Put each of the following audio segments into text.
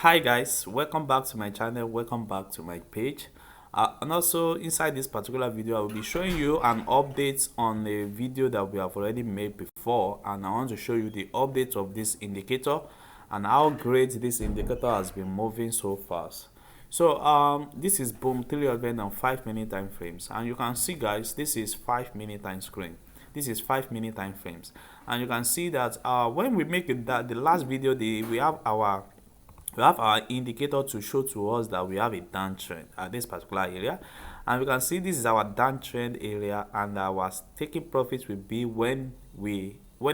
Hi guys, welcome back to my channel, welcome back to my page. And also inside this particular video I will be showing you an update on a video that we have already made before, and I want to show you the update of this indicator and how great this indicator has been moving so fast. So this is boom 305 minute time frames, and you can see guys, this is 5 minute time screen. This is 5 minute time frames, and you can see that when we make it, that the last video, we have our indicator to show to us that we have a downtrend at this particular area, and we can see this is our downtrend area, and our taking profits will be when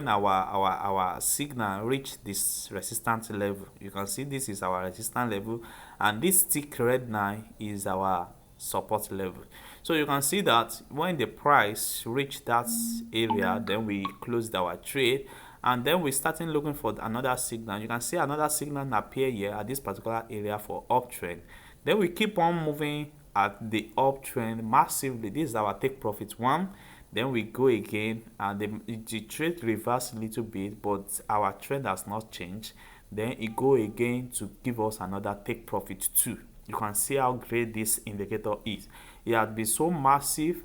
our signal reach this resistance level. You can see this is our resistance level, and this thick red line is our support level. So you can see that when the price reach that area, then we closed our trade, and then we starting looking for another signal. You can see another signal appear here at this particular area for uptrend. Then we keep on moving at the uptrend massively. This is our take profit one. Then we go again, and the trade reverse a little bit, but our trend has not changed. Then it go again to give us another take profit two. You can see how great this indicator is. It has been so massive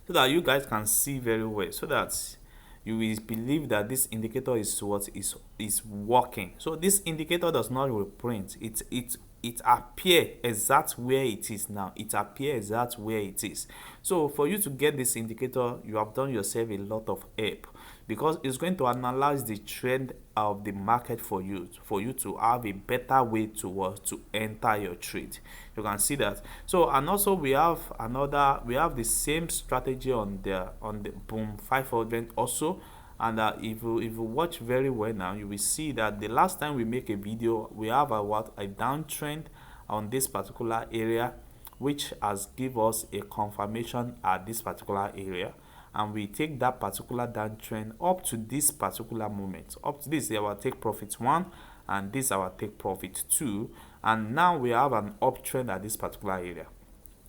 so that you guys can see very well, so that you will believe that this indicator is what is working. So this indicator does not reprint, it appear exact where it is now. It appear exact where it is. So for you to get this indicator, you have done yourself a lot of help, because it's going to analyze the trend of the market for you to have a better way to enter your trade. You can see that. So, and also we have the same strategy on the boom 500 also. And if you watch very well now, you will see that the last time we make a video, we have a downtrend on this particular area, which has give us a confirmation at this particular area, and we take that particular downtrend up to this particular moment. Up to this, our take profit one, and this our take profit two, and now we have an uptrend at this particular area.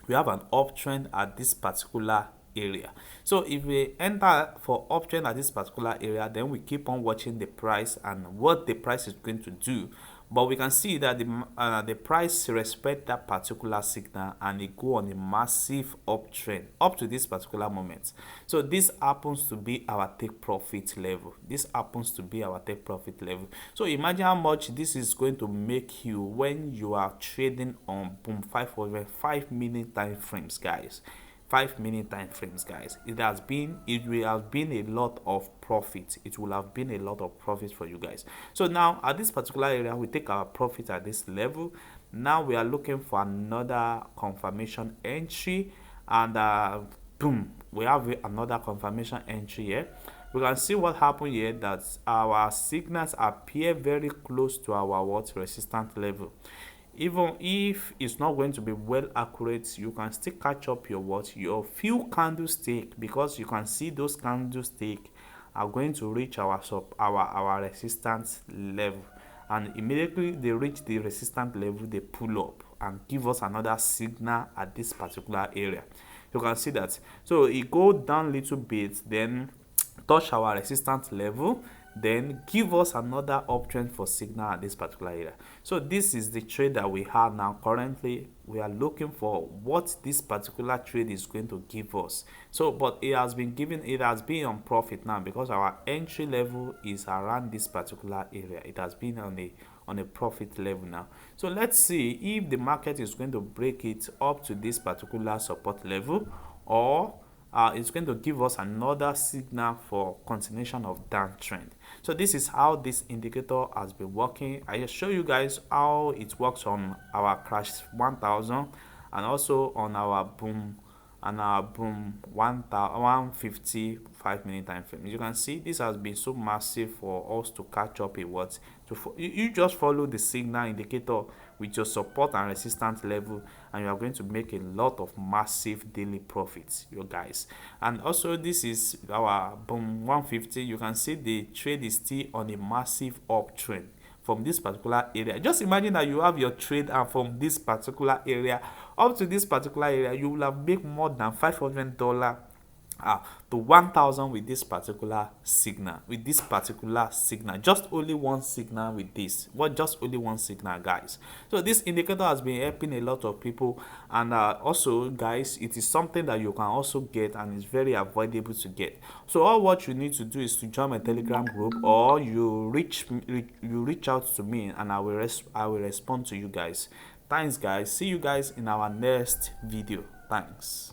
We have an uptrend at this particular area. So if we enter for uptrend at this particular area, then we keep on watching the price and what the price is going to do. But we can see that the price respect that particular signal, and it go on a massive uptrend up to this particular moment. So this happens to be our take profit level. This happens to be our take profit level. So imagine how much this is going to make you when you are trading on boom 5 minute time frames, guys. 5 minute time frames, guys. It will have been a lot of profit. It will have been a lot of profit for you guys. So now at this particular area, we take our profit at this level. Now we are looking for another confirmation entry, and boom, we have another confirmation entry here. We can see what happened here, that our signals appear very close to our resistance level. Even if it's not going to be well accurate, you can still catch up your few candlestick, because you can see those candlestick are going to reach our resistance level, and immediately they reach the resistance level, they pull up and give us another signal at this particular area. You can see that. So it go down a little bit, then touch our resistance level, then give us another uptrend for signal at this particular area. So this is the trade that we have now. Currently we are looking for what this particular trade is going to give us. So but it has been on profit now, because our entry level is around this particular area. It has been on a profit level now. So let's see if the market is going to break it up to this particular support level, or it's going to give us another signal for continuation of downtrend. So this is how this indicator has been working. I just show you guys how it works on our crash 1000, and also on our boom 150 5 minute time frame. You can see this has been so massive for us to catch up in what you just follow the signal indicator with your support and resistance level, and you are going to make a lot of massive daily profits, you guys. And also this is our boom 150. You can see the trade is still on a massive uptrend from this particular area. Just imagine that you have your trade, and from this particular area up to this particular area, you will have made more than $500 to 1000 with this particular signal, just only one signal with this, just only one signal, guys. So this indicator has been helping a lot of people, and also, guys, it is something that you can also get, and it's very avoidable to get. So all what you need to do is to join my Telegram group, or you reach out to me, and I will respond to you guys. Thanks, guys. See you guys in our next video. Thanks.